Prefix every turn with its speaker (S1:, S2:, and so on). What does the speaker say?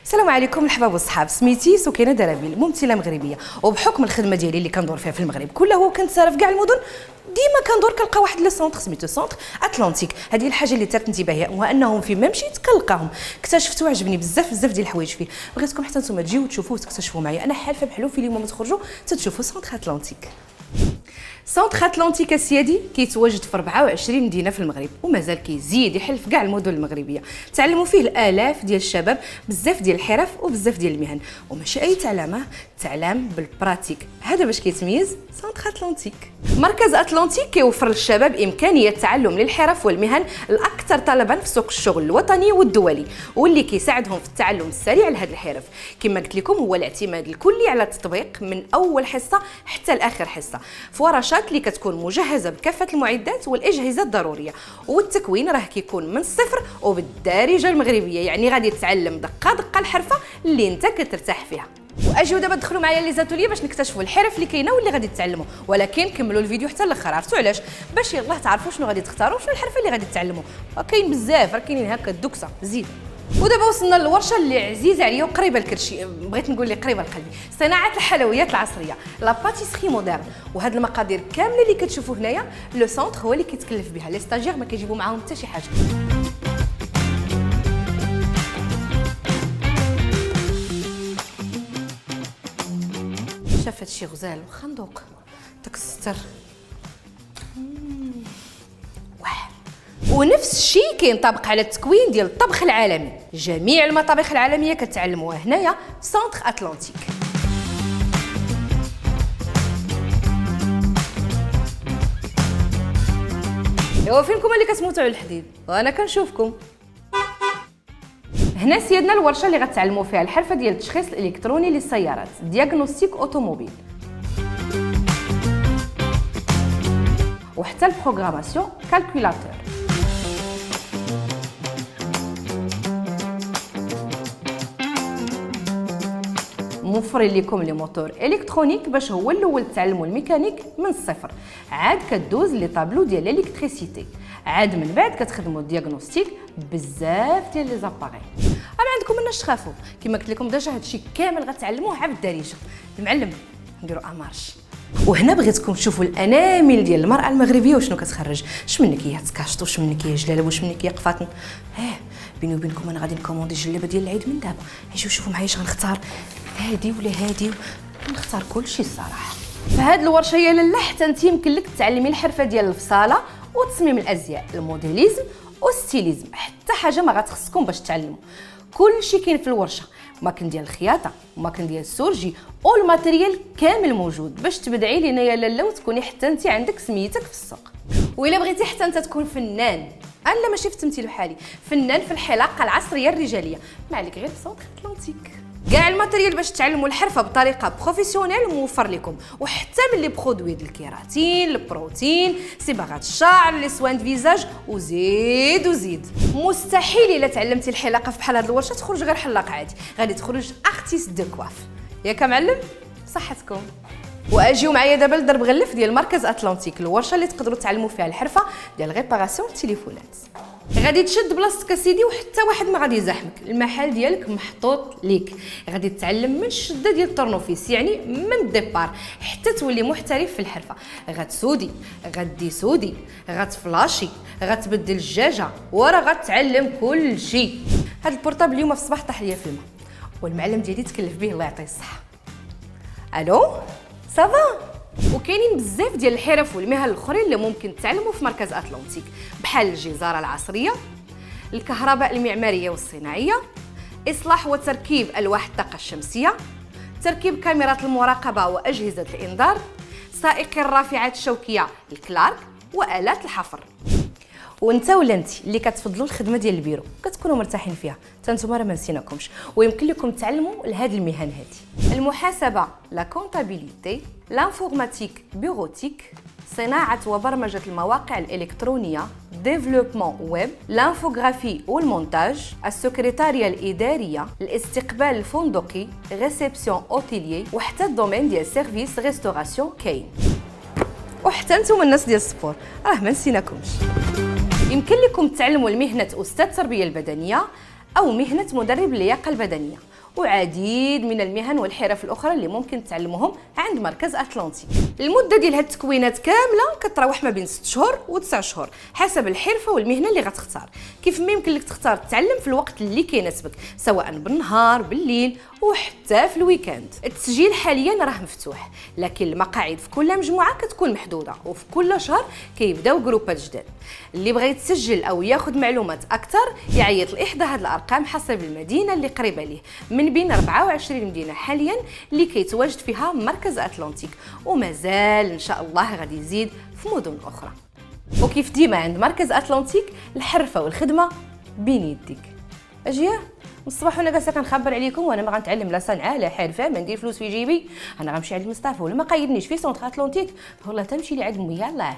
S1: السلام عليكم الحباب والصحاب. سميتي سكينه درابيل، ممثله مغربيه، وبحكم الخدمه ديالي اللي كندور فيها في المغرب كله وكنتسارى في كاع المدن، ديما كندور كنلقى واحد لو سونتر سميتو سونتر اتلانتيك. هذه الحاجه اللي ثارت انتباهي، هو انهم فين ما مشيت كنلقاهم. اكتشفتو عجبني بزاف ديال الحوايج فيه، بغيتكم حتى نتوما تجيو وتشوفوه وتكتشفوا معايا. انا حالفه بحالو في اليوم ما تخرجوا تتشوفوا سونتر اتلانتيك. سونتر اتلانتيك السيادي كيتواجد في 24 مدينه في المغرب، ومازال كيزيد يحل في كاع المدن المغربيه. تعلموا فيه الالاف ديال الشباب بزاف ديال الحرف وبزاف ديال المهن، وماشي اي تعلم بالبراتيك. هذا باش كيتميز سونتر اتلانتيك. مركز اتلانتيك كيوفر للشباب امكانيه التعلم للحرف والمهن الاكثر طلبا في سوق الشغل الوطني والدولي، واللي كيساعدهم في التعلم السريع لهذه الحرف. كما قلت لكم، هو الاعتماد الكلي على التطبيق من اول حصه حتى لاخر حصه، في ورشات اللي كتكون مجهزه بكافه المعدات والاجهزه الضروريه. والتكوين راه كيكون من الصفر وبالدارجه المغربيه، يعني غادي تتعلم دقه دقه الحرفه اللي انت كترتاح فيها. واجيو دابا دخلوا معايا لي زاتوليه باش نكتشفوا الحرف اللي كاينه واللي غادي تتعلموا، ولكن كملوا الفيديو حتى الاخر. عرفتوا علاش؟ باش يلاه تعرفوا شنو غادي تختاروا، شنو الحرفه اللي غادي تتعلموا. كاين بزاف، راه كاينين هكا الدكسه زيد. ودابا وصلنا للورشه اللي عزيزه عليا وقريبه لكرشي، بغيت نقول لي قريبه لقلبي، صناعه الحلويات العصريه، لا باتيسري مودرن. وهاد المقادير كامله اللي كتشوفوا هنايا لو سونتر هو اللي كيتكلف بها، لي ستاجير ما كيجيبوا معاهم حتى شي حاجه. شاف هادشي غزال وخندوق داك الستر. ونفس الشيء كينطبق على التكوين ديال الطبخ العالمي. جميع المطابخ العالميه كتعلموها هنايا في سونتر اتلانتيك. ايوا فينكم اللي كتموتوا على الحديد وانا كنشوفكم هنا. سيادنا الورشه اللي غتعلموا فيها الحرفه ديال التشخيص الالكتروني للسيارات، دياغنوستيك اوتوموبيل، وحتى البروغراماسيون كالكولاتور. موفرين لكم لي موتور الكترونيك باش هو الاول تعلموا الميكانيك من الصفر، عاد كدوز لي طابلو ديال الالكتريسيتي، عاد من بعد كتخدموا الدياغنوستيك بزاف ديال لي زاباري. ما عندكم مناش تخافوا، كما قلت لكم ديجا هادشي كامل غتعلموه عا بالدارجه. المعلم نديروا امارش. وهنا بغيتكم تشوفوا الانامل ديال المراه المغربيه وشنو كتخرج. اش منك هي تكاشط، وش منك هي جلاله، واش منك هي قفاطن. بيني وبينكم انا غادي نكوموندي الجلابه ديال العيد من دابا. اجيو شوفوا معايا اش غنختار، هادي ولا هادي. نختار كلشي الصراحه. فهاد الورشه يا لاله حتى انت يمكن لك تعلمي الحرفه ديال الفصاله وتصميم الازياء، الموديليزم والستيليزم، حتى حاجه ما غتخصكم باش تعلموا. كلشي كاين في الورشه، ماكن ديال الخياطه وماكن ديال السورجي، والماتريال كامل موجود باش تبدعي لينا يا لاله وتكوني حتى انت عندك سميتك في السوق. وإلا بغيتي حتى انت تكون فنان، انا ماشي في التمثيل بحالي، فنان في الحلاقه العصريه الرجاليه، ما عليك غير في سونتر اتلانتيك. كاع الماتريال باش تعلموا الحرفه بطريقه بروفيسيونيل موفر لكم، وحتى من لي برودوي ديال الكيراتين، البروتين، صباغات الشعر، لي سوان دو فيزاج، وزيد. مستحيل الا تعلمتي الحلاقه في بحال هاد الورشه تخرج غير حلاق عادي، غادي تخرج ارتيست دو كواف. ياك معلم صحتكم. واجيو معايا دابا لضرب غلف ديال مركز اتلانتيك، الورشه اللي تقدروا تعلموا فيها الحرفه ديال ريباراسيون التليفونات. غادي تشد بلاصتك اسيدي وحتى واحد ما غادي يزاحمك، المحل ديالك محطوط ليك. غادي تتعلم من الشده ديال الطرنوفيس، يعني من الديبار حتى تولي محترف في الحرفه. غتسودي، غديسودي، غتفلاشي، غتبدل الدجاجه، ورا غتعلم كل شيء. هاد البورطابل اليوم في الصباح طاح ليا في الماء، والمعلم ديالي تكلف به الله يعطيه الصحه. الو صافا. وكاينين بزاف ديال الحرف والمهن الاخرين اللي ممكن تعلموا في مركز اتلانتيك، بحال الجزاره العصريه، الكهرباء المعماريه والصناعيه، اصلاح وتركيب الواح الطاقه الشمسيه، تركيب كاميرات المراقبه واجهزه الانذار، سائقي الرافعات الشوكيه الكلارك، والات الحفر. وانت ولا انت اللي كتفضلوا الخدمه ديال البيرو كتكونوا مرتاحين فيها، حتى نتوما راه ما نسيناكمش، ويمكن لكم تعلموا لهاد المهن هذه: المحاسبه، لا كونتابيليتي، لانفورماتيك بيروتيك، صناعه وبرمجه المواقع الالكترونيه، ديفلوبمون ويب، لانفوغرافي والمونتاج، السكرتاريه الاداريه، الاستقبال الفندقي، ريسبسيون اوتيليي، وحتى الدومين ديال سيرفيس ريستوراسيون كاين. وحتى نتوما الناس ديال السبور راه ما نسيناكمش. يمكن لكم تعلموا المهنه استاذ التربيه البدنيه او مهنه مدرب اللياقه البدنيه، وعديد من المهن والحرف الاخرى اللي ممكن تعلموهم عند مركز اتلانتيك. المده ديال هاد التكوينات كامله كتراوح ما بين 6 شهور و9 شهور حسب الحرفه والمهنه اللي غتختار. كيف ما يمكن لك تختار تتعلم في الوقت اللي كيناسبك، سواء بالنهار بالليل وحتى في الويكاند. التسجيل حاليا راه مفتوح، لكن المقاعد في كل مجموعه كتكون محدوده، وفي كل شهر كيبداو جروبات جداد. اللي بغى يتسجل او ياخذ معلومات اكثر يعيط لاحدى هاد الارقام حسب المدينه اللي قريبه ليه، من بين 24 مدينه حاليا اللي كيتواجد فيها مركز اتلانتيك، ومازال ان شاء الله غادي يزيد في مدن اخرى. وكيف ديما عند مركز اتلانتيك الحرفه والخدمه بين يديك. اجي من الصباح وانا جالسه كنخبر عليكم وانا ما غنتعلم لا صنعه لا حرفه، ما ندير فلوس في جيبي. انا غنمشي عند مصطفى ولا ما قايدنيش في سونتر اتلانتيك، والله تمشي لي عند ميا الله.